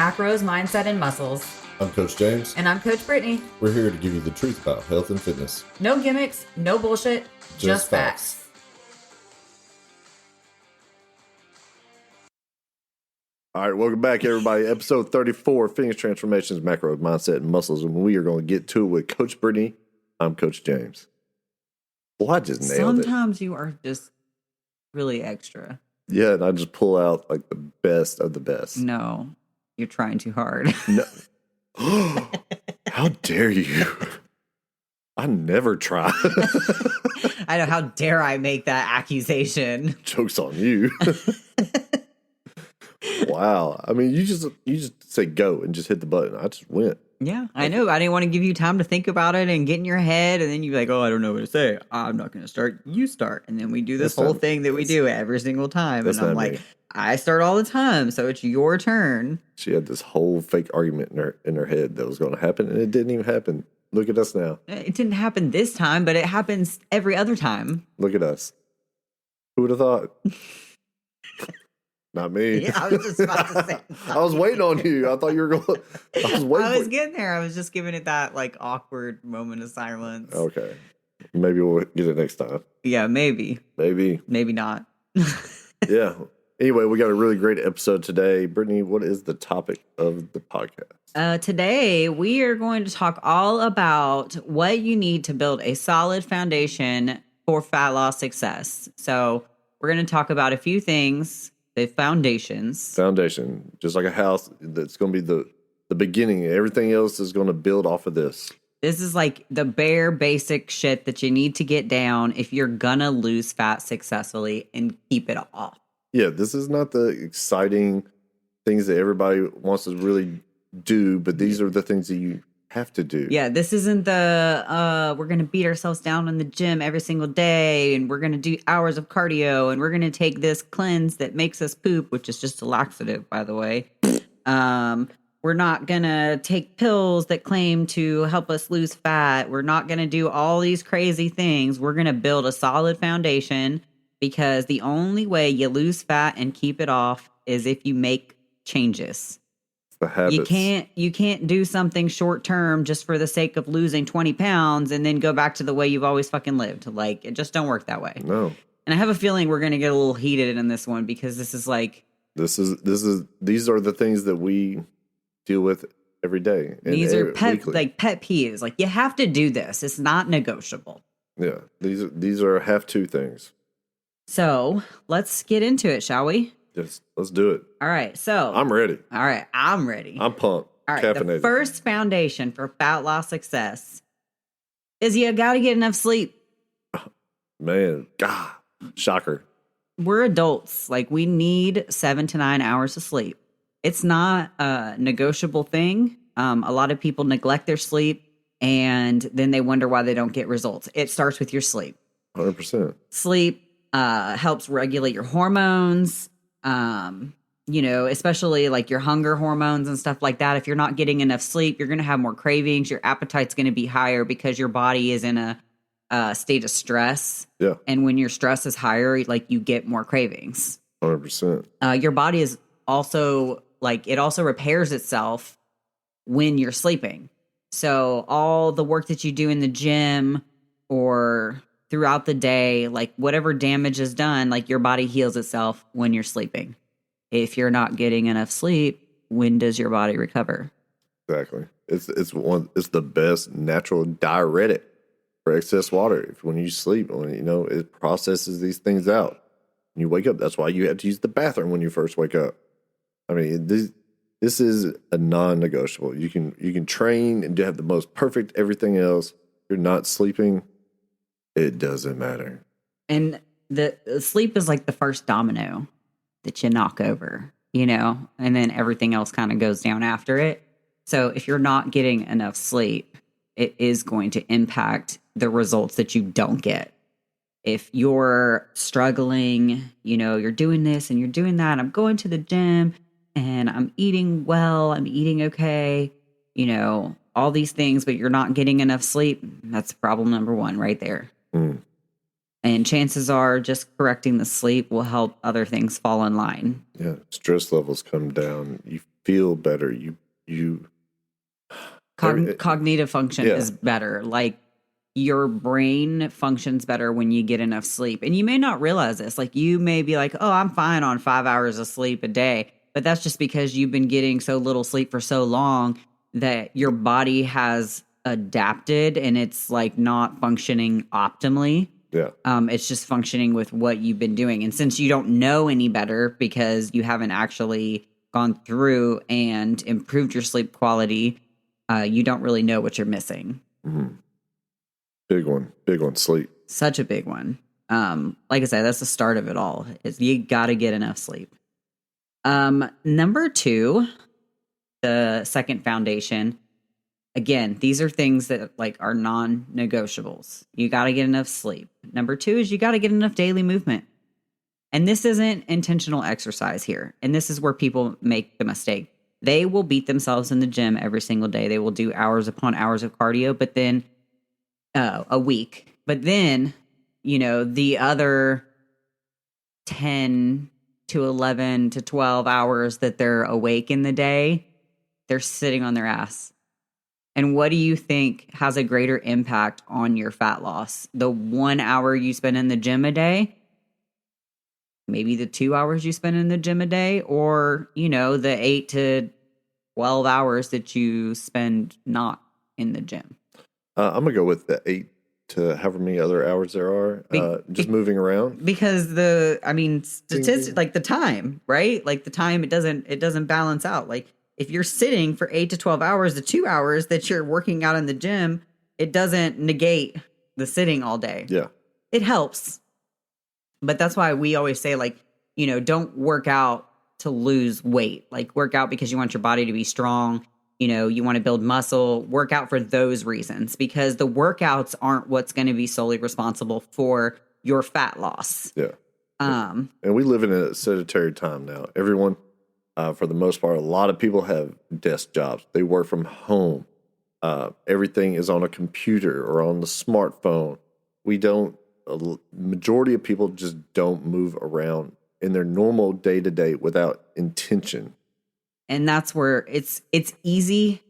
Macros, Mindset, and Muscles. I'm Coach James. And I'm Coach Brittany. We're here to give you the truth about health and fitness. No gimmicks, no bullshit, just facts. All right, welcome back, everybody. Episode 34, Fitness Transformations, Macros, Mindset, and Muscles. And we are going to get to it with Coach Brittany. I'm Coach James. Well, I just nailed it. Sometimes you are just really extra. Yeah, and I just pull out like the best of the best. No, you're trying too hard. No. How dare you? I never try. I know. How dare I make that accusation? Joke's on you. Wow. I mean, you just say go and just hit the button. I just went. Yeah, I know. I didn't want to give you time to think about it and get in your head, and then you're like, oh, I don't know what to say. I'm not going to start. You start. And then we do this whole thing that we do every single time. And I'm like, me. I start all the time, so it's your turn. She had this whole fake argument in her head that was going to happen, and it didn't even happen. Look at us now. It didn't happen this time, but it happens every other time. Look at us. Who would have thought? Not me. Yeah, I was just about to say. I was waiting on you. I thought you were going. I was getting there. I was just giving it that like awkward moment of silence. Okay, maybe we'll get it next time. Yeah, maybe. Maybe not. Yeah. Anyway, we got a really great episode today. Brittany, what is the topic of the podcast? Today, we are going to talk all about what you need to build a solid foundation for fat loss success. So we're going to talk about a few things. The foundations. Foundation. Just like a house, that's going to be the beginning. Everything else is going to build off of this. This is like the bare basic shit that you need to get down if you're going to lose fat successfully and keep it off. Yeah, this is not the exciting things that everybody wants to really do, but these are the things that you have to do. Yeah, this isn't the we're going to beat ourselves down in the gym every single day and we're going to do hours of cardio and we're going to take this cleanse that makes us poop, which is just a laxative, by the way. We're not going to take pills that claim to help us lose fat. We're not going to do all these crazy things. We're going to build a solid foundation because the only way you lose fat and keep it off is if you make changes. The habits. You can't do something short term just for the sake of losing 20 pounds and then go back to the way you've always fucking lived. Like, it just don't work that way. No. And I have a feeling we're going to get a little heated in this one because this is like... These are the things that we deal with every day. These are pet peeves. Like, you have to do this. It's not negotiable. Yeah. These are have to things. So let's get into it, shall we? Yes, let's do it. All right, so... I'm ready. All right, I'm ready. I'm pumped. All right, caffeinated. The first foundation for fat loss success is you got to get enough sleep. Man, God, shocker. We're adults. Like, we need 7 to 9 hours of sleep. It's not a negotiable thing. A lot of people neglect their sleep, and then they wonder why they don't get results. It starts with your sleep. 100%. Sleep helps regulate your hormones. Especially like your hunger hormones and stuff like that. If you're not getting enough sleep, you're going to have more cravings. Your appetite's going to be higher because your body is in a state of stress. Yeah. And when your stress is higher, like, you get more cravings. 100%. Your body is also it also repairs itself when you're sleeping. So all the work that you do in the gym or throughout the day, like whatever damage is done, like your body heals itself when you're sleeping. If you're not getting enough sleep, when does your body recover? Exactly. It's the best natural diuretic for excess water. When you sleep, it processes these things out. When you wake up, that's why you have to use the bathroom when you first wake up. I mean, this is a non-negotiable. You can train and have the most perfect everything else. If you're not sleeping, it doesn't matter. And the sleep is like the first domino that you knock over, and then everything else kind of goes down after it. So if you're not getting enough sleep, it is going to impact the results that you don't get. If you're struggling, you're doing this and you're doing that, I'm going to the gym and I'm eating well, I'm eating okay, all these things, but you're not getting enough sleep, that's problem number one right there. Mm. And chances are just correcting the sleep will help other things fall in line. Yeah, stress levels come down. You feel better. You Cognitive function Yeah. is better. Like your brain functions better when you get enough sleep. And you may not realize this. Like you may be like, oh, I'm fine on 5 hours of sleep a day. But that's just because you've been getting so little sleep for so long that your body has adapted and it's like not functioning optimally. Yeah. It's just functioning with what you've been doing. And since you don't know any better because you haven't actually gone through and improved your sleep quality, you don't really know what you're missing. Mm-hmm. Big one, sleep. Such a big one. Like I said, that's the start of it all. Is you got to get enough sleep. Number 2, the second foundation. Again, these are things that like are non-negotiables. You got to get enough sleep. Number 2 is you got to get enough daily movement. And this isn't intentional exercise here. And this is where people make the mistake. They will beat themselves in the gym every single day. They will do hours upon hours of cardio, but then a week. But then, the other 10 to 11 to 12 hours that they're awake in the day, they're sitting on their ass. And what do you think has a greater impact on your fat loss? The 1 hour you spend in the gym a day? Maybe the 2 hours you spend in the gym a day? Or, the 8 to 12 hours that you spend not in the gym? I'm going to go with the 8 to however many other hours there are, just moving around. Because statistics, like the time, right? Like the time, it doesn't balance out. Like if you're sitting for 8 to 12 hours, the 2 hours that you're working out in the gym, it doesn't negate the sitting all day. Yeah. It helps. But that's why we always say, like, don't work out to lose weight. Like work out because you want your body to be strong. You want to build muscle, work out for those reasons, because the workouts aren't what's going to be solely responsible for your fat loss. Yeah. And we live in a sedentary time now. Everyone, for the most part, a lot of people have desk jobs. They work from home. Everything is on a computer or on the smartphone. A majority of people just don't move around in their normal day-to-day without intention. And that's where it's easy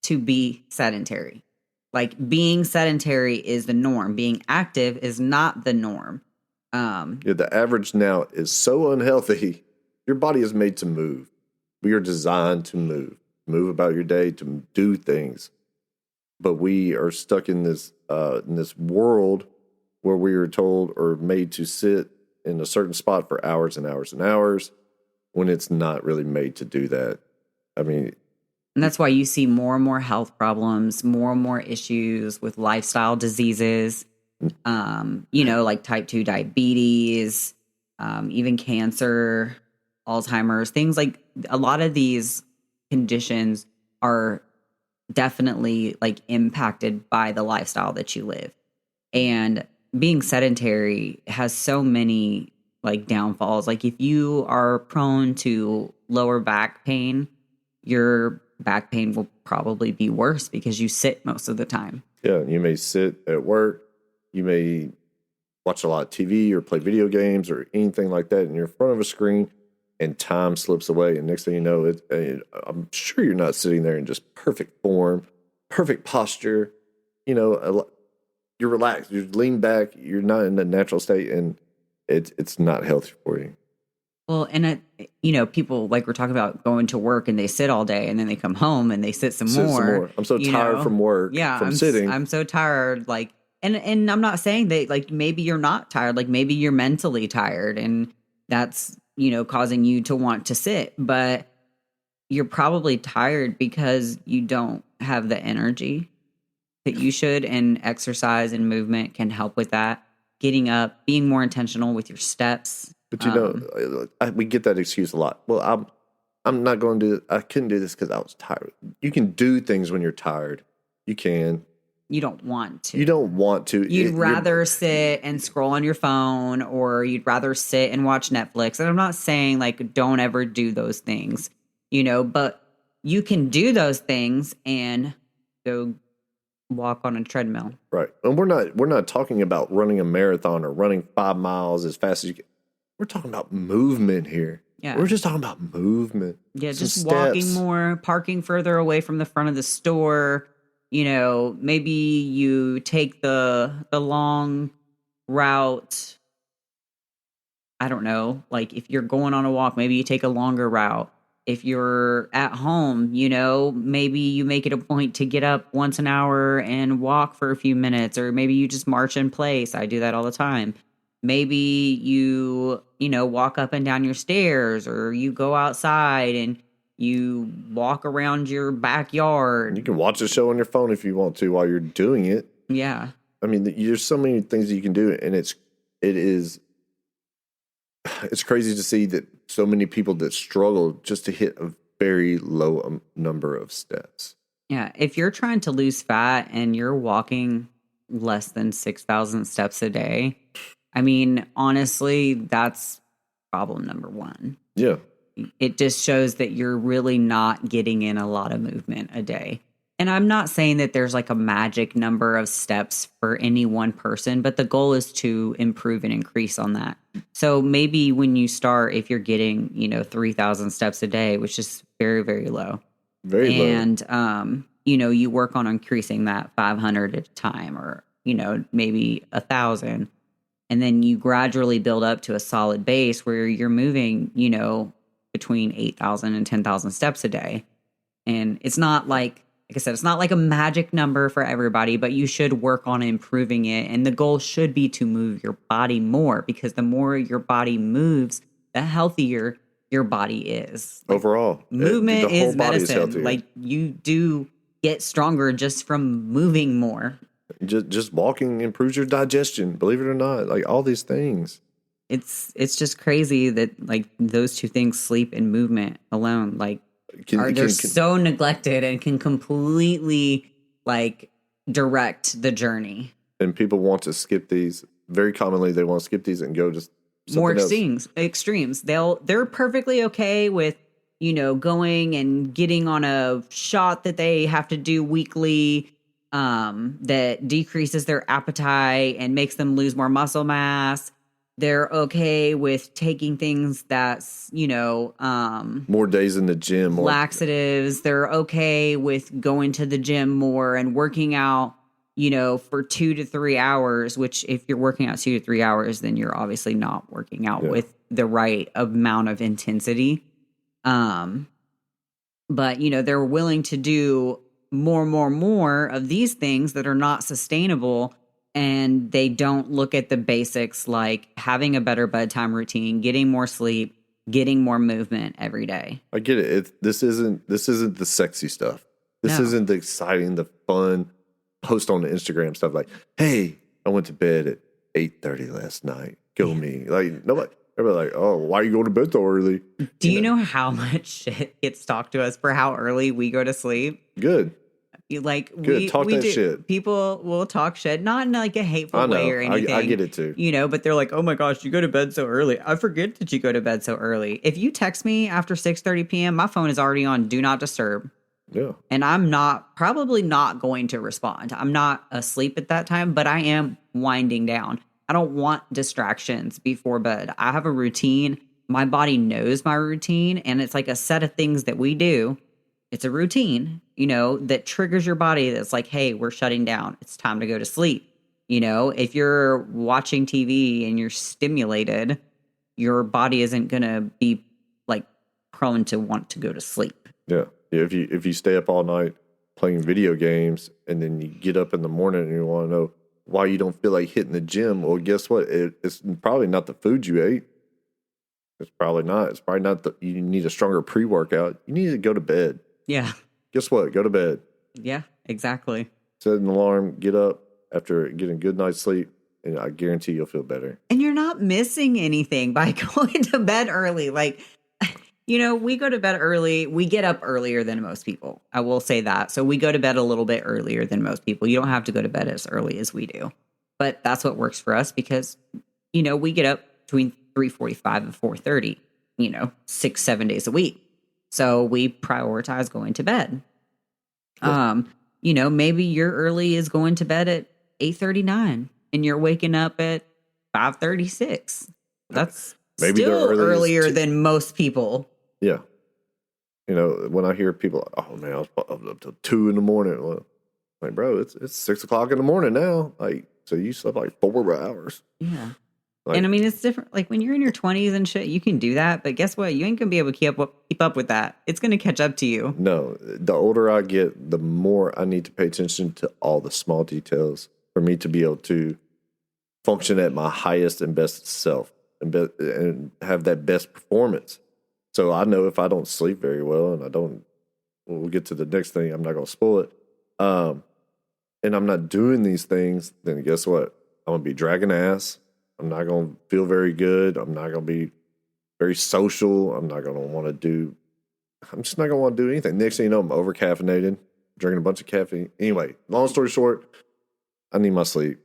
to be sedentary. Like being sedentary is the norm. Being active is not the norm. The average now is so unhealthy. Your body is made to move. We are designed to move about your day, to do things. But we are stuck in this world where we are told or made to sit in a certain spot for hours and hours and hours, when it's not really made to do that. I mean, and that's why you see more and more health problems, more and more issues with lifestyle diseases, like type 2 diabetes, even cancer, Alzheimer's, things like a lot of these conditions are definitely like impacted by the lifestyle that you live. And being sedentary has so many like downfalls. Like if you are prone to lower back pain, your back pain will probably be worse because you sit most of the time. Yeah, you may sit at work, you may watch a lot of TV or play video games or anything like that, and you're in front of a screen and time slips away, and next thing you know, I'm sure you're not sitting there in just perfect form, perfect posture. You're relaxed, you lean back, you're not in a natural state, and it's not healthy for you. Well, and people like we're talking about going to work and they sit all day and then they come home and they sit some more. I'm so tired from work. Yeah, from sitting. I'm so tired. Like, and I'm not saying that like maybe you're not tired. Like maybe you're mentally tired and that's causing you to want to sit. But you're probably tired because you don't have the energy that you should, and exercise and movement can help with that. Getting up, being more intentional with your steps. But we get that excuse a lot. Well, I'm not going to do it. I couldn't do this because I was tired. You can do things when you're tired. You can. You don't want to. You don't want to. You'd rather sit and scroll on your phone, or you'd rather sit and watch Netflix. And I'm not saying like don't ever do those things, but you can do those things and go walk on a treadmill. Right. And we're not talking about running a marathon or running 5 miles as fast as you can. We're talking about movement here. Yeah. We're just talking about movement. Yeah, some just walking steps. more, parking further away from the front of the store. You know, maybe you take the long route. I don't know, like if you're going on a walk, maybe you take a longer route. If you're at home, you know, maybe you make it a point to get up once an hour and walk for a few minutes, or maybe you just march in place. I do that all the time. Maybe you know, walk up and down your stairs, or you go outside and you walk around your backyard. You can watch a show on your phone if you want to while you're doing it. Yeah. I mean, there's so many things that you can do, and it's crazy to see that so many people that struggle just to hit a very low number of steps. Yeah. If you're trying to lose fat and you're walking less than 6,000 steps a day, I mean, honestly, that's problem number one. Yeah. It just shows that you're really not getting in a lot of movement a day. And I'm not saying that there's like a magic number of steps for any one person, but the goal is to improve and increase on that. So maybe when you start, if you're getting, you know, 3,000 steps a day, which is very, very low. Very low. And, you know, you work on increasing that 500 at a time, or, you know, maybe 1,000. And then you gradually build up to a solid base where you're moving, you know, between 8,000 and 10,000 steps a day. And it's not like I said, it's not like a magic number for everybody, but you should work on improving it. And the goal should be to move your body more, because the more your body moves, the healthier your body is. Like, overall, movement the whole is body medicine. Like, you do get stronger just from moving more. Just walking improves your digestion, believe it or not. Like, all these things. It's just crazy that like those two things, sleep and movement alone, like they're so neglected and can completely like direct the journey. And people want to skip these. Very commonly, they want to skip these and go just more extremes. They're perfectly okay with, you know, going and getting on a shot that they have to do weekly, that decreases their appetite and makes them lose more muscle mass. They're okay with taking things that's, you know, more days in the gym, more laxatives. They're okay with going to the gym more and working out, you know, for 2 to 3 hours, which if you're working out 2 to 3 hours, then you're obviously not working out with the right amount of intensity. But, you know, they're willing to do more of these things that are not sustainable. And they don't look at the basics, like having a better bedtime routine, getting more sleep, getting more movement every day. I get it. This isn't the sexy stuff. This isn't the exciting, the fun post on the Instagram stuff. Like, hey, I went to bed at 8:30 last night. Go me. Like, nobody. Everybody like, oh, why you go to bed so early? Do you know how much shit gets talked to us for how early we go to sleep? Good. Like, good. Talk that shit. People will talk shit, not in like a hateful way or anything. I get it too. You know, but they're like, oh my gosh, you go to bed so early. I forget that you go to bed so early. If you text me after 6:30 p.m., my phone is already on Do Not Disturb. Yeah. And I'm probably not going to respond. I'm not asleep at that time, but I am winding down. I don't want distractions before bed. I have a routine. My body knows my routine, and it's like a set of things that we do. It's a routine, you know, that triggers your body. That's like, hey, we're shutting down. It's time to go to sleep. You know, if you're watching TV and you're stimulated, your body isn't going to be like prone to want to go to sleep. Yeah. If you stay up all night playing video games and then you get up in the morning and you want to know why you don't feel like hitting the gym, well, guess what? It's probably not the food you ate. It's probably not. It's probably not you need a stronger pre-workout. You need to go to bed. Yeah. Guess what? Go to bed. Yeah, exactly. Set an alarm, get up after getting a good night's sleep, and I guarantee you'll feel better. And you're not missing anything by going to bed early. Like, you know, we go to bed early. We get up earlier than most people. I will say that. So we go to bed a little bit earlier than most people. You don't have to go to bed as early as we do. But that's what works for us because, you know, we get up between 3:45 and 4:30, you know, 6-7 days a week. So we prioritize going to bed. Yeah. You know, maybe your early is going to bed at 8:39 and you're waking up at 5:36. That's Maybe their Still earliest earlier than most people. Yeah. You know, when I hear people, oh man, I was up till 2 in the morning. Well, like, bro, it's 6 o'clock in the morning now. Like, so you slept like 4 hours. Yeah. Like, And I mean, it's different. Like when you're in your 20s and shit, you can do that. But guess what? You ain't going to be able to keep up with that. It's going to catch up to you. no, the older I get, the more I need to pay attention to all the small details for me to be able to function at my highest and best self and have that best performance. So I know if I don't sleep very well and I don't, we'll get to the next thing, I'm not going to spoil it. And I'm not doing these things, then guess what? I'm going to be dragging ass. I'm not going to feel very good. I'm not going to be very social. I'm just not going to want to do anything. Next thing you know, I'm over caffeinated, drinking a bunch of caffeine. Anyway, long story short, I need my sleep.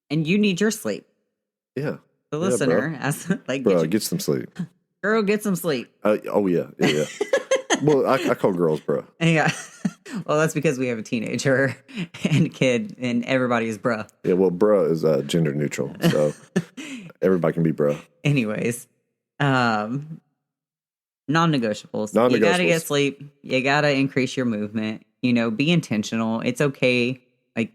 And you need your sleep. Yeah. The listener, as like, get some sleep. Girl, get some sleep. Oh, yeah. Well, I call girls bro. Yeah. Well, that's because we have a teenager and kid, and everybody is bruh. Yeah, well, bruh is gender neutral, so everybody can be bruh. Anyways, non-negotiables. Non-negotiables. You got to get sleep. You got to increase your movement. You know, be intentional. It's okay. Like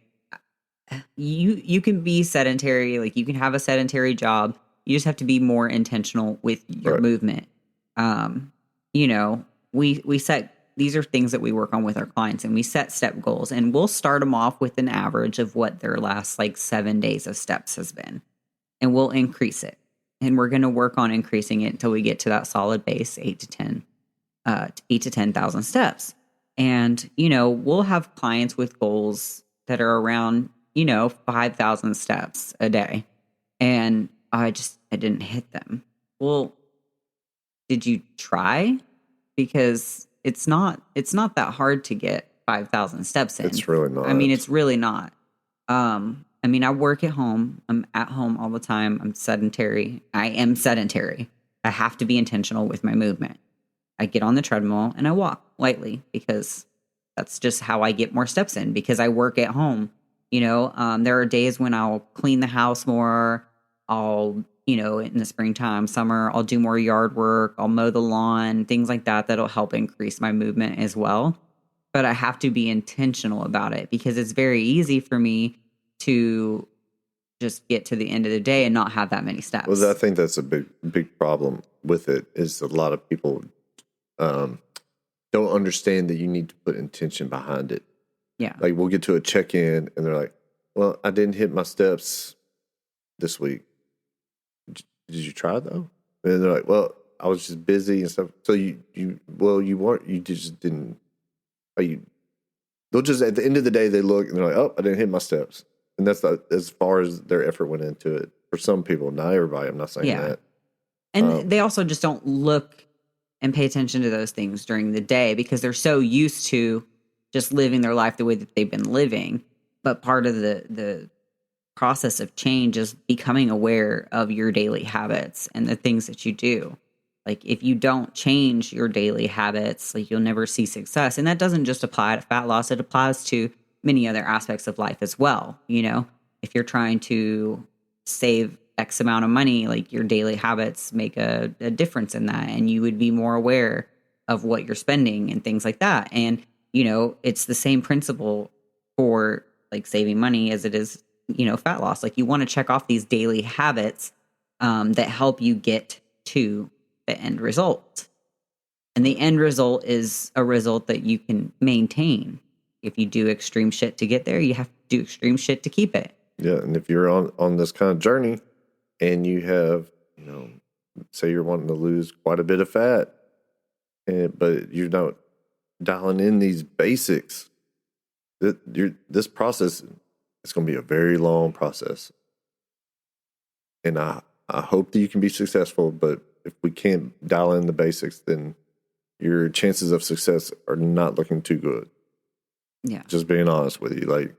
you can be sedentary. Like you can have a sedentary job. You just have to be more intentional with your movement. You know, we set. These are things that we work on with our clients, and we set step goals, and we'll start them off with an average of what their last like 7 days of steps has been, and we'll increase it. And we're going to work on increasing it until we get to that solid base, 8 to 10,000 steps. And, you know, we'll have clients with goals that are around, 5,000 steps a day. And I didn't hit them. Well, did you try? Because it's not that hard to get 5,000 steps in. It's really not. I mean, it's really not. I mean, I work at home. I'm at home all the time. I'm sedentary. I am sedentary. I have to be intentional with my movement. I get on the treadmill and I walk lightly because that's just how I get more steps in because I work at home. There are days when I'll clean the house more. I'll, in the springtime, summer, I'll do more yard work. I'll mow the lawn, things like that. That'll help increase my movement as well. But I have to be intentional about it because it's very easy for me to just get to the end of the day and not have that many steps. Well, I think that's a big problem with it is a lot of people don't understand that you need to put intention behind it. Yeah. Like we'll get to a check-in and they're like, well, I didn't hit my steps this week. Did you try though? And they're like, well, I was just busy and stuff. So you just didn't. They'll just, at the end of the day, they look and they're like, oh, I didn't hit my steps. And that's as far as their effort went into it. For some people, not everybody, I'm not saying that. And they also just don't look and pay attention to those things during the day because they're so used to just living their life the way that they've been living. But part of the process of change is becoming aware of your daily habits and the things that you do. Like if you don't change your daily habits, like you'll never see success. And that doesn't just apply to fat loss. It applies to many other aspects of life as well. If you're trying to save X amount of money, like your daily habits make a difference in that. And you would be more aware of what you're spending and things like that. And, it's the same principle for like saving money as it is, fat loss. Like you want to check off these daily habits that help you get to the end result. And the end result is a result that you can maintain. If you do extreme shit to get there, you have to do extreme shit to keep it. Yeah, and if you're on this kind of journey and you have, say you're wanting to lose quite a bit of fat, but you're not dialing in these basics, this process is going to be a very long process. And I hope that you can be successful, but if we can't dial in the basics, then your chances of success are not looking too good. Yeah. Just being honest with you.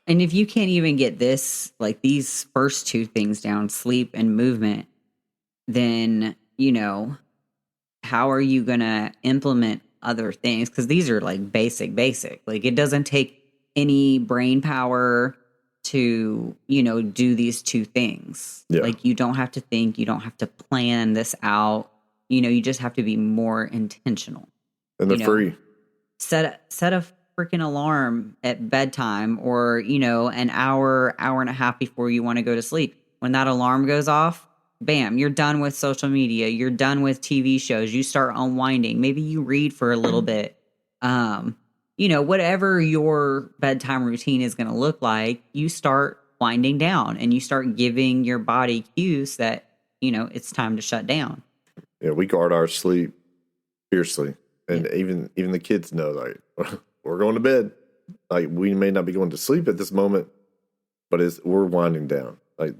And if you can't even get these first two things down, sleep and movement, then, how are you going to implement other things? Because these are like basic. Like it doesn't take any brain power to, do these two things. Yeah. Like you don't have to think, you don't have to plan this out. You just have to be more intentional. And they're free. Set a freaking alarm at bedtime or, an hour and a half before you want to go to sleep. When that alarm goes off, bam, you're done with social media. You're done with TV shows. You start unwinding. Maybe you read for a little bit. Whatever your bedtime routine is going to look like, you start winding down and you start giving your body cues that, it's time to shut down. Yeah, we guard our sleep fiercely. And even the kids know, like, we're going to bed. Like, we may not be going to sleep at this moment, but we're winding down. Like,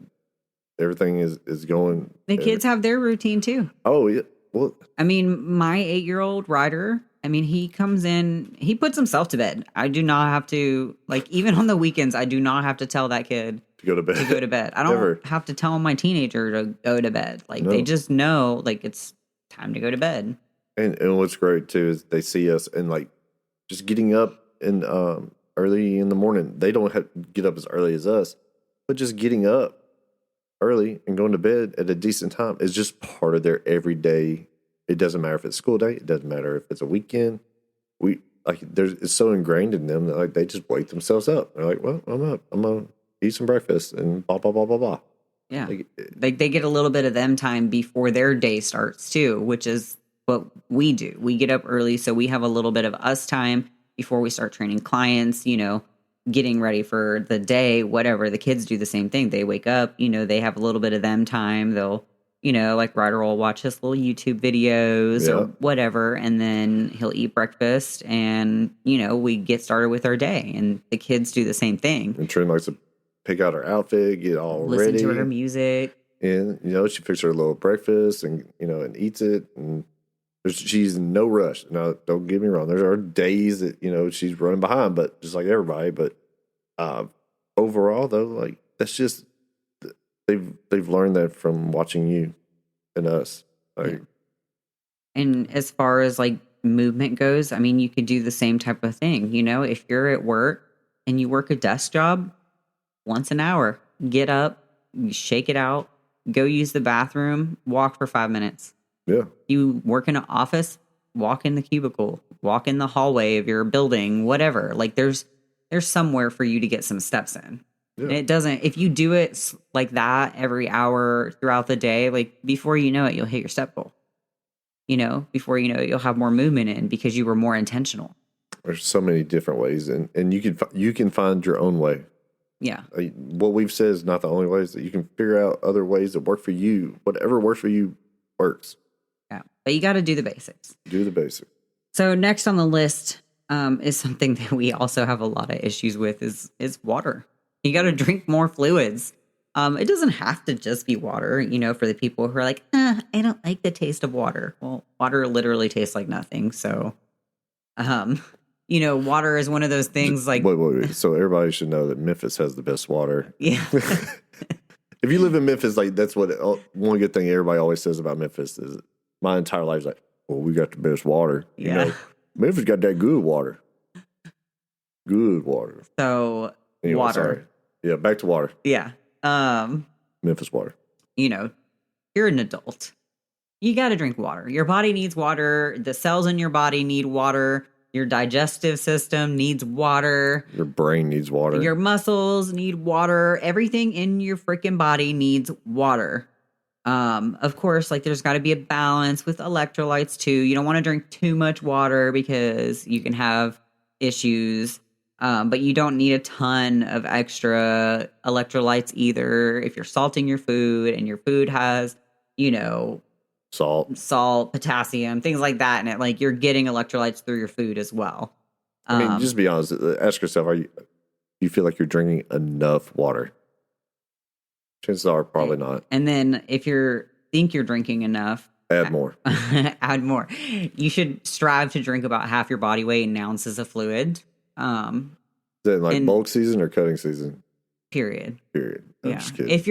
everything is going. The kids have their routine too. Oh, yeah. Well, I mean, my 8-year-old Ryder, he comes in, he puts himself to bed. I do not have to, like, even on the weekends, I do not have to tell that kid to go to bed. I don't have to tell my teenager to go to bed. Like, they just know, like, it's time to go to bed. And what's great too is they see us and like just getting up and early in the morning. They don't have to get up as early as us, but just getting up early and going to bed at a decent time is just part of their everyday. It doesn't matter if it's school day. It doesn't matter if it's a weekend. It's so ingrained in them that like they just wake themselves up. They're like, well, I'm up. I'm gonna eat some breakfast and blah blah blah blah blah. Yeah, like they get a little bit of them time before their day starts too, which is what we do. We get up early, so we have a little bit of us time before we start training clients, getting ready for the day, whatever. The kids do the same thing. They wake up, they have a little bit of them time. They'll, like Ryder will watch his little YouTube videos or whatever, and then he'll eat breakfast and, we get started with our day. And the kids do the same thing. And Trin likes to pick out her outfit, get all listen ready. To her music. And, she fixes her little breakfast and, and eats it. And she's in no rush. Now, don't get me wrong. There are days that, she's running behind, but just like everybody. But overall, though, like, that's just, they've learned that from watching you and us. Like, and as far as like movement goes, you could do the same type of thing. If you're at work and you work a desk job, once an hour, get up, shake it out, go use the bathroom, walk for 5 minutes. Yeah. You work in an office, walk in the cubicle, walk in the hallway of your building, whatever. Like there's somewhere for you to get some steps in. Yeah. And it doesn't, if you do it like that every hour throughout the day, like before you know it, you'll hit your step goal. Before you know it, you'll have more movement in because you were more intentional. There's so many different ways and you can find your own way. Yeah. What we've said is not the only ways that you can figure out other ways that work for you. Whatever works for you works. Yeah. But you got to do the basics. Do the basics. So next on the list is something that we also have a lot of issues with is water. You got to drink more fluids. It doesn't have to just be water, for the people who are like, I don't like the taste of water. Well, water literally tastes like nothing. So, water is one of those things like... Wait. So everybody should know that Memphis has the best water. Yeah. If you live in Memphis, like that's one good thing everybody always says about Memphis is my entire life is like, well, we got the best water. Memphis got that good water. Good water. So anyway, water. Sorry. Yeah, back to water. Yeah. Memphis water. You're an adult. You got to drink water. Your body needs water. The cells in your body need water. Your digestive system needs water. Your brain needs water. Your muscles need water. Everything in your freaking body needs water. Of course, like there's got to be a balance with electrolytes too. You don't want to drink too much water because you can have issues. But you don't need a ton of extra electrolytes either. If you're salting your food and your food has, salt, potassium, things like that. And like you're getting electrolytes through your food as well. Just be honest. Ask yourself, do you feel like you're drinking enough water? Chances are probably not. And then if you think you're drinking enough, add more. Add more. You should strive to drink about half your body weight in ounces of fluid. Is that like bulk season or cutting season? Period. I'm just kidding. If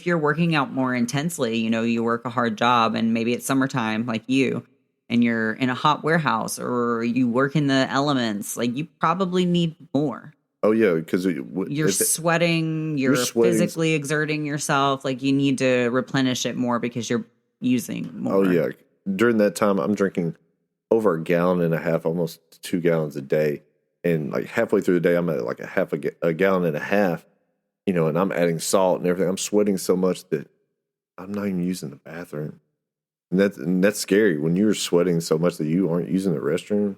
you're working out more intensely, you work a hard job and maybe it's summertime like you and you're in a hot warehouse or you work in the elements, like you probably need more. Oh yeah, because You're sweating, you're you're sweating. physically exerting yourself. Like you need to replenish it more because you're using more. Oh yeah, during that time, I'm drinking over a gallon and a half, almost 2 gallons a day, and like halfway through the day, I'm at like a gallon and a half. You know, and I'm adding salt and everything. I'm sweating so much that I'm not even using the bathroom, and that's scary when you're sweating so much that you aren't using the restroom.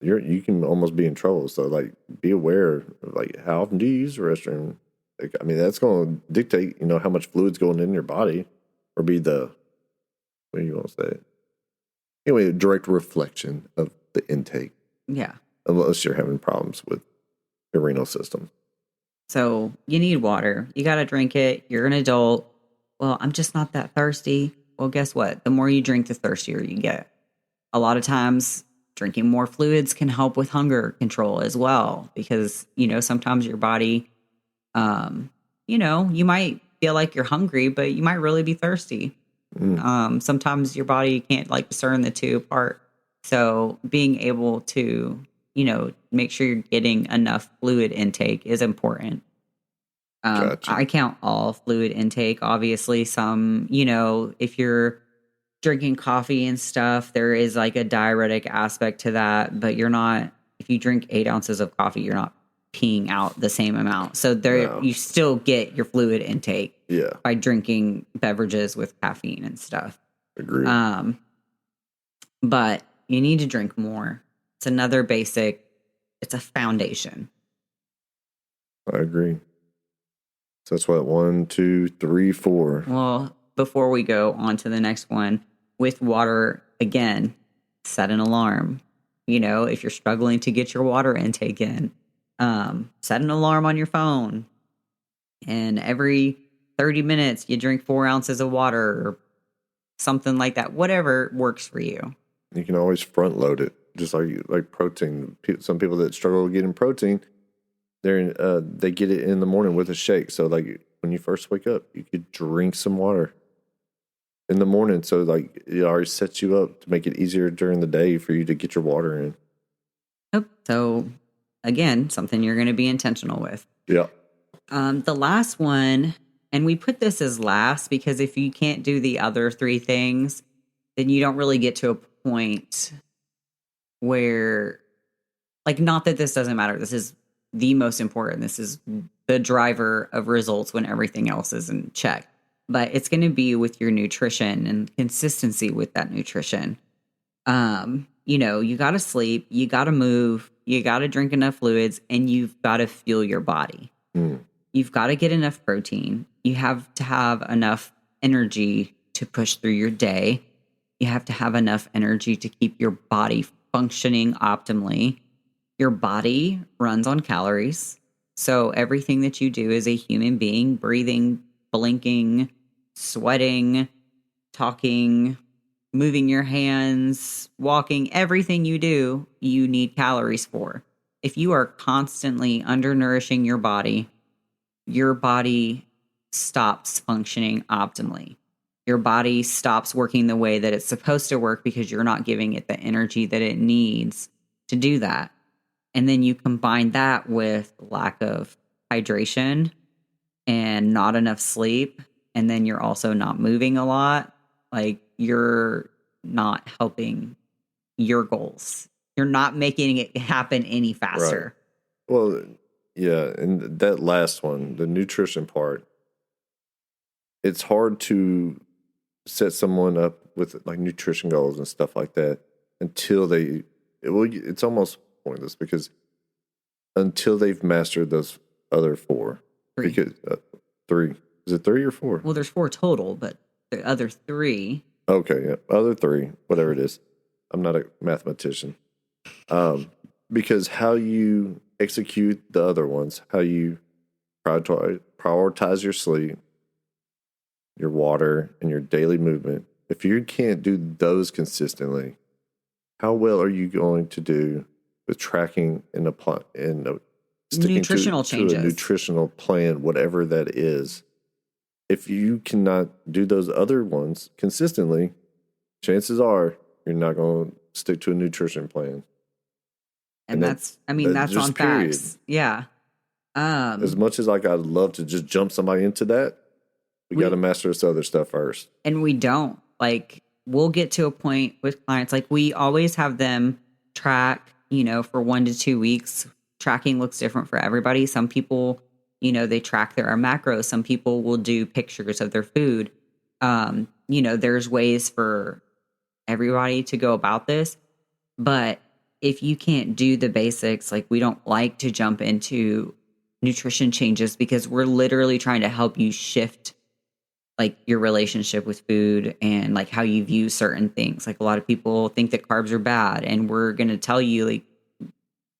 You can almost be in trouble. So like, be aware of like how often do you use the restroom? Like, I mean, that's going to dictate how much fluid's going in your body, or be the what do you want to say? Anyway, a direct reflection of the intake. Yeah. Unless you're having problems with your renal system. So you need water. You got to drink it. You're an adult. Well, I'm just not that thirsty. Well, guess what? The more you drink, the thirstier you get. A lot of times, drinking more fluids can help with hunger control as well, because, sometimes your body, you might feel like you're hungry, but you might really be thirsty. Sometimes your body can't like discern the two apart. So being able to, make sure you're getting enough fluid intake is important. Gotcha. I count all fluid intake. Obviously, some, if you're drinking coffee and stuff, there is like a diuretic aspect to that, but if you drink 8 ounces of coffee, you're not peeing out the same amount. So you still get your fluid intake by drinking beverages with caffeine and stuff. Agree. But you need to drink more. It's another basic, it's a foundation. I agree. So that's what, 1, 2, 3, 4. Well, before we go on to the next one, with water, again, set an alarm. If you're struggling to get your water intake in, set an alarm on your phone. And every 30 minutes, you drink 4 ounces of water or something like that. Whatever works for you. You can always front load it, just like protein. Some people that struggle with getting protein, they get it in the morning with a shake. So like when you first wake up, you could drink some water in the morning. So like it already sets you up to make it easier during the day for you to get your water in. Yep. So again, something you're going to be intentional with. Yeah. The last one, and we put this as last because if you can't do the other 3 things, then you don't really get to a point where, like, not that this doesn't matter. This is the most important. This is the driver of results when everything else is in check. But it's going to be with your nutrition and consistency with that nutrition. You got to sleep, you got to move, you got to drink enough fluids, and you've got to fuel your body. You've got to get enough protein. You have to have enough energy to push through your day. You have to have enough energy to keep your body functioning optimally. Your body runs on calories. So everything that you do as a human being, breathing, blinking, sweating, talking, moving your hands, walking, everything you do, you need calories for. If you are constantly undernourishing your body stops functioning optimally. Your body stops working the way that it's supposed to work because you're not giving it the energy that it needs to do that. And then you combine that with lack of hydration and not enough sleep. And then you're also not moving a lot. Like you're not helping your goals. You're not making it happen any faster. Right. Well, yeah. And that last one, the nutrition part, it's hard to set someone up with like nutrition goals and stuff like that until it's almost pointless because until they've mastered those other 4. 3. Because 3. Is it 3 or 4? Well, there's 4 total, but the other 3. Okay, yeah. Other 3, whatever it is. I'm not a mathematician. Because how you execute the other ones, how you prioritize your sleep, your water, and your daily movement. If you can't do those consistently, how well are you going to do with tracking and sticking nutritional changes. to a nutritional plan, whatever that is? If you cannot do those other ones consistently, chances are you're not going to stick to a nutrition plan. And that's that's just on period. facts. Yeah. As much as like I'd love to just jump somebody into that, we got to master this other stuff first. And we don't. Like, we'll get to a point with clients, like we always have them track, for 1 to 2 weeks. Tracking looks different for everybody. Some people, they track their macros. Some people will do pictures of their food. There's ways for everybody to go about this. But if you can't do the basics, like, we don't like to jump into nutrition changes because we're literally trying to help you shift like your relationship with food and like how you view certain things. Like, a lot of people think that carbs are bad, and we're going to tell you, like,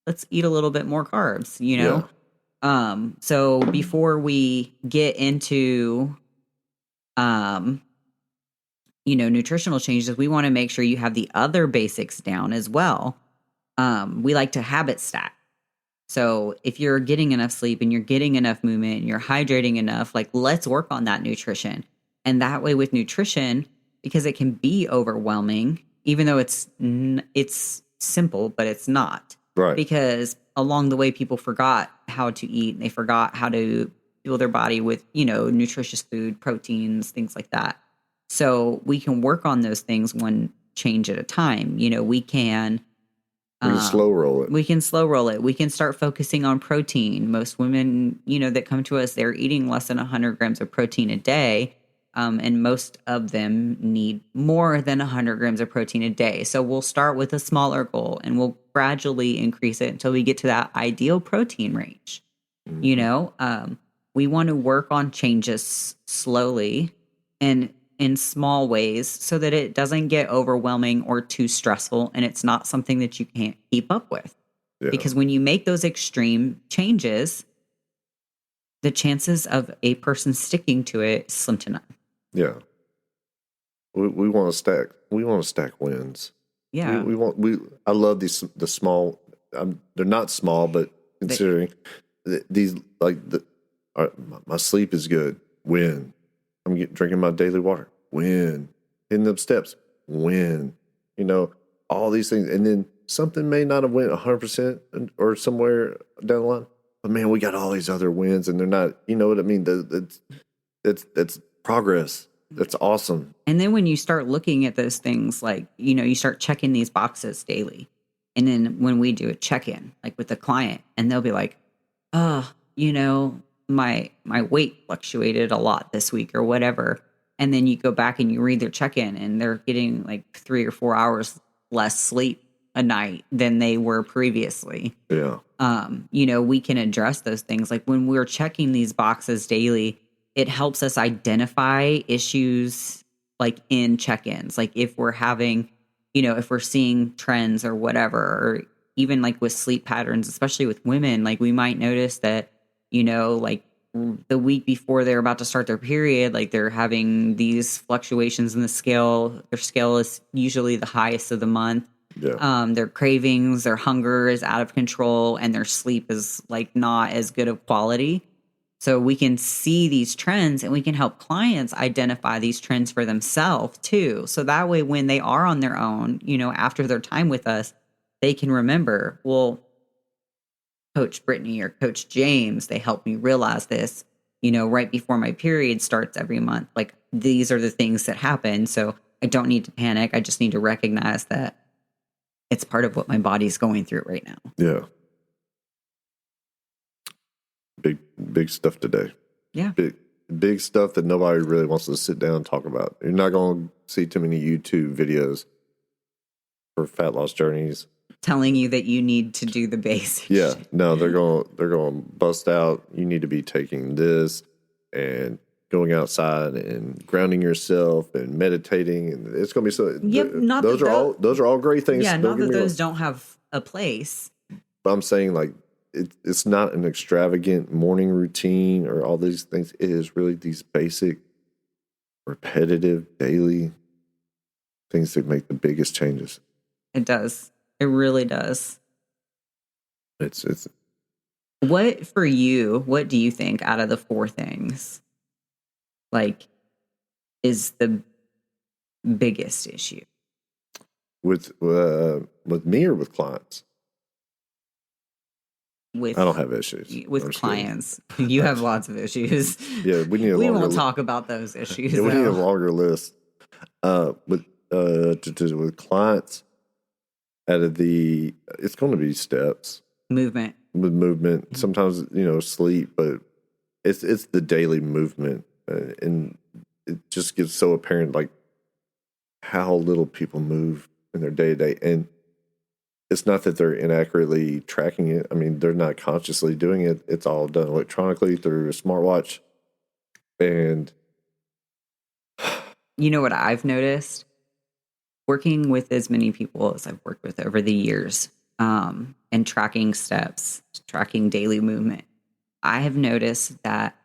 let's eat a little bit more carbs, So before we get into nutritional changes, we want to make sure you have the other basics down as well. We like to habit stack. So if you're getting enough sleep and you're getting enough movement and you're hydrating enough, like, let's work on that nutrition. And that way with nutrition, because it can be overwhelming, even though it's simple, but it's not. Right. Because along the way, people forgot how to eat. And they forgot how to fuel their body with, nutritious food, proteins, things like that. So we can work on those things one change at a time. We can slow roll it. We can slow roll it. We can start focusing on protein. Most women, that come to us, they're eating less than 100 grams of protein a day. And most of them need more than 100 grams of protein a day. So we'll start with a smaller goal and we'll gradually increase it until we get to that ideal protein range. Mm-hmm. We want to work on changes slowly and in small ways so that it doesn't get overwhelming or too stressful, and it's not something that you can't keep up with. Yeah. Because when you make those extreme changes, the chances of a person sticking to it is slim to none. Yeah. We want to stack. We want to stack wins. Yeah. I love the small. They're not small, but considering these, like, my sleep is good. Win. I'm drinking my daily water. Win. Hitting them steps. Win. All these things. And then something may not have went 100% or somewhere down the line. But man, we got all these other wins, and they're not, you know what I mean? That's progress. That's awesome. And then when you start looking at those things, like, you start checking these boxes daily. And then when we do a check-in, like with the client, and they'll be like, oh, my weight fluctuated a lot this week or whatever. And then you go back and you read their check-in, and they're getting like 3 or 4 hours less sleep a night than they were previously. Yeah. We can address those things. Like, when we're checking these boxes daily, it helps us identify issues, like, in check-ins. Like, if we're having, if we're seeing trends or whatever, or even like with sleep patterns, especially with women, like, we might notice that, like, the week before they're about to start their period, like, they're having these fluctuations in the scale. Their scale is usually the highest of the month. Yeah. Their cravings, their hunger is out of control, and their sleep is like not as good of quality. So we can see these trends, and we can help clients identify these trends for themselves too. So that way, when they are on their own, after their time with us, they can remember, well, Coach Brittany or Coach James, they helped me realize this, right before my period starts every month. Like, these are the things that happen. So I don't need to panic. I just need to recognize that it's part of what my body's going through right now. Yeah. Big stuff today. Yeah. Big stuff that nobody really wants to sit down and talk about. You're not going to see too many YouTube videos for fat loss journeys telling you that you need to do the basics. Yeah. No, they're going to bust out. You need to be taking this and going outside and grounding yourself and meditating, and it's going to be so. Yep. Those are all great things. Yeah. Not that those don't have a place. But I'm saying, like, it's not an extravagant morning routine or all these things. It is really these basic, repetitive, daily things that make the biggest changes. It does. It really does. It's what for you, what do you think out of the 4 things, like, is the biggest issue? With me or with clients? with I don't have issues. I'm just kidding. clients. You have lots of issues. Yeah, we need a We longer won't talk about those issues. yeah, we need a though. longer list. With with clients, out of the, it's going to be steps Movement. with movement. Sometimes sleep, but it's the daily movement, and it just gets so apparent like how little people move in their day to day. And it's not that they're inaccurately tracking it. I mean, they're not consciously doing it. It's all done electronically through a smartwatch. And You know what I've noticed? Working with as many people as I've worked with over the years, and tracking steps, tracking daily movement, I have noticed that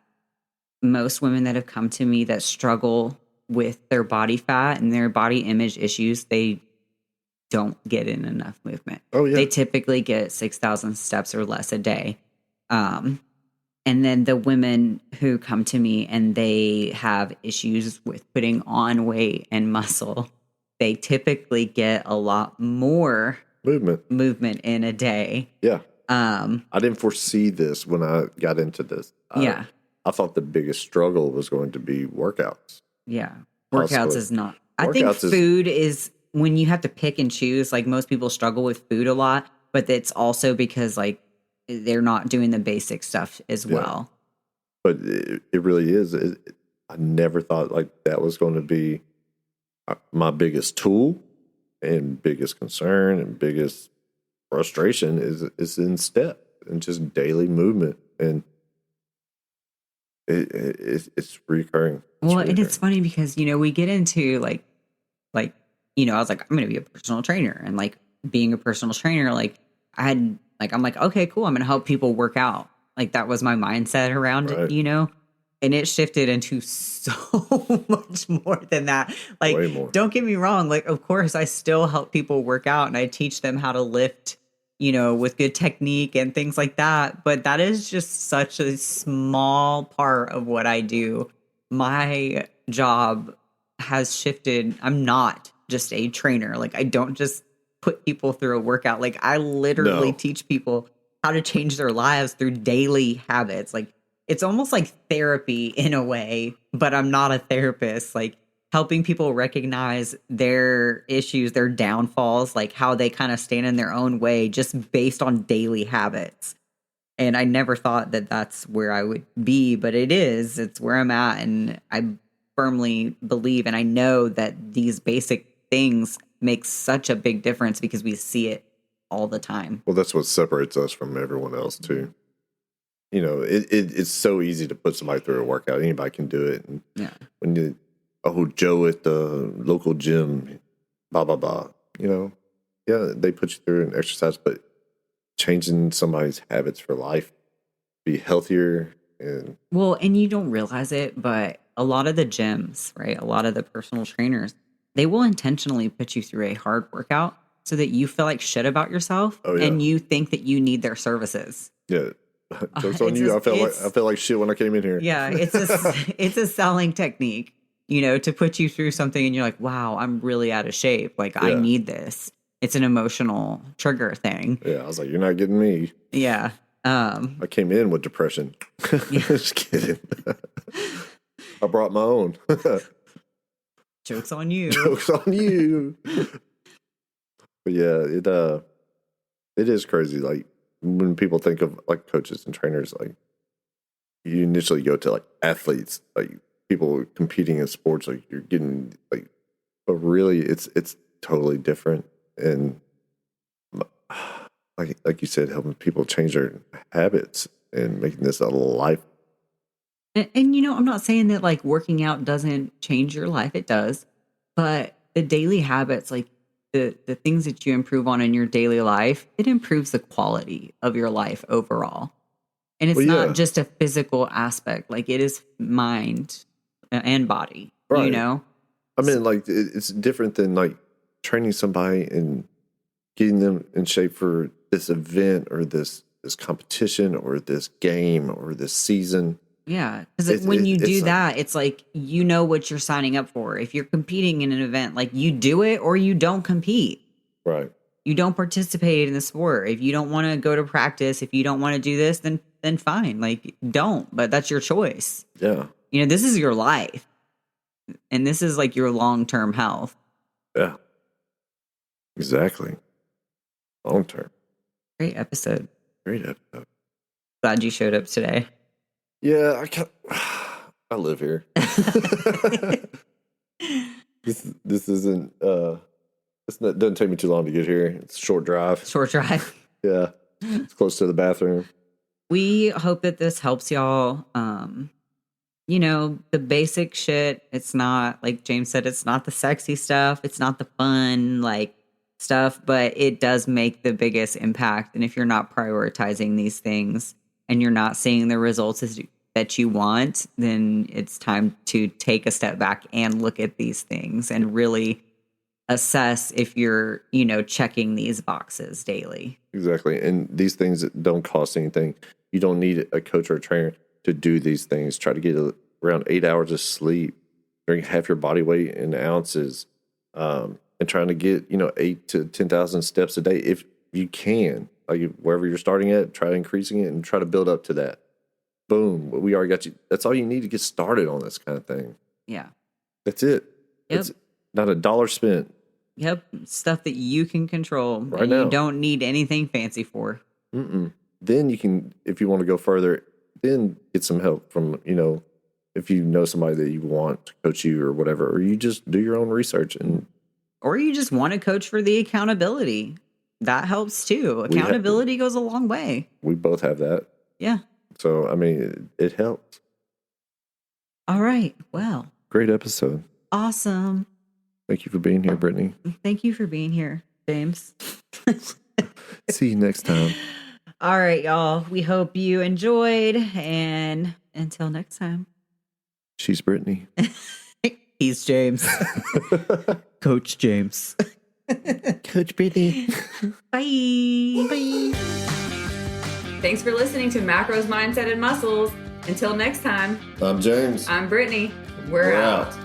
most women that have come to me that struggle with their body fat and their body image issues, they don't get in enough movement. oh yeah, They typically get 6,000 steps or less a day. And then the women who come to me and they have issues with putting on weight and muscle, they typically get a lot more movement in a day. Yeah. I didn't foresee this when I got into this. Yeah. I thought the biggest struggle was going to be workouts. Yeah. Workouts Possibly. is not. I think Workouts is- food is when you have to pick and choose. Like most people struggle with food a lot, but it's also because like they're not doing the basic stuff as well. But it really is. I never thought like that was going to be my biggest tool and biggest concern and biggest frustration is in step and just daily movement. And it's recurring. Well, and it's funny because, we get into like, I was like, I'm going to be a personal trainer, and like being a personal trainer, like I'm like, okay, cool. I'm going to help people work out. Like that was my mindset around it, and it shifted into so much more than that. Like, way more. Don't get me wrong. Like, of course I still help people work out and I teach them how to lift, with good technique and things like that. But that is just such a small part of what I do. My job has shifted. I'm not just a trainer. Like I don't just put people through a workout. Like I literally teach people how to change their lives through daily habits. Like it's almost like therapy in a way, but I'm not a therapist. Like helping people recognize their issues, their downfalls, like how they kind of stand in their own way just based on daily habits. And I never thought that that's where I would be, but it is. It's where I'm at. And I firmly believe and I know that these basic things make such a big difference because we see it all the time. Well, that's what separates us from everyone else too. It's so easy to put somebody through a workout. Anybody can do it. And when Joe at the local gym, blah, blah, blah, they put you through an exercise, but changing somebody's habits for life, be healthier. And you don't realize it, but a lot of the gyms, right? A lot of the personal trainers, they will intentionally put you through a hard workout so that you feel like shit about yourself and you think that you need their services. Yeah. Joke's on you. I felt like shit when I came in here. Yeah, it's a selling technique, to put you through something and you're like, wow, I'm really out of shape. Like I need this. It's an emotional trigger thing. Yeah, I was like, you're not getting me. Yeah. I came in with depression. Just kidding. I brought my own. Joke's on you. Joke's on you. But yeah, it is crazy. Like when people think of like coaches and trainers, like you initially go to like athletes, like people competing in sports, like you're getting like, but really it's totally different. And like you said, helping people change their habits and making this a life. And I'm not saying that like working out doesn't change your life. It does. But the daily habits, like the things that you improve on in your daily life, it improves the quality of your life overall. And it's not just a physical aspect. Like it is mind and body, right. I mean, like it's different than like training somebody and getting them in shape for this event or this competition or this game or this season. Yeah, because when you do that, it's like you know what you're signing up for. If you're competing in an event, like you do it or you don't compete. Right. you don't participate in the sport. If you don't want to go to practice, if you don't want to do this, then fine. Like, don't. But that's your choice. Yeah. You know, this is your life. And this is like your long-term health. Yeah. Exactly. Long term. Great episode. Great episode. Glad you showed up today. Yeah, I live here. This isn't it doesn't take me too long to get here. It's a short drive. Short drive. Yeah. It's close to the bathroom. We hope that this helps y'all. You know, the basic shit, it's not, like James said, it's not the sexy stuff. It's not the fun, like, stuff, but it does make the biggest impact. And if you're not prioritizing these things and you're not seeing the results that you want, then it's time to take a step back and look at these things and really assess if you're, you know, checking these boxes daily. Exactly. And these things don't cost anything. You don't need a coach or a trainer to do these things. Try to get around 8 hours of sleep, drink half your body weight in ounces, and trying to get, 8 to 10,000 steps a day if you can. Like, wherever you're starting at, try increasing it and try to build up to that. Boom. We already got you. That's all you need to get started on this kind of thing. Yeah. That's it. Yep. It's not a dollar spent. Yep. Stuff that you can control. Right now. You don't need anything fancy for. Then you can, if you want to go further, then get some help from, if you know somebody that you want to coach you or whatever, or you just do your own research. Or you just want to coach for the accountability. That helps too. Accountability goes a long way. We both have that. Yeah. So, I mean, it helps. All right. Well. Great episode. Awesome. Thank you for being here, Brittany. Thank you for being here, James. See you next time. All right, y'all. We hope you enjoyed. And until next time. She's Brittany. He's James. Coach James. Coach Brittany. Bye. Bye. Thanks for listening to Macros, Mindset, and Muscles. Until next time. I'm James. I'm Brittany. We're out.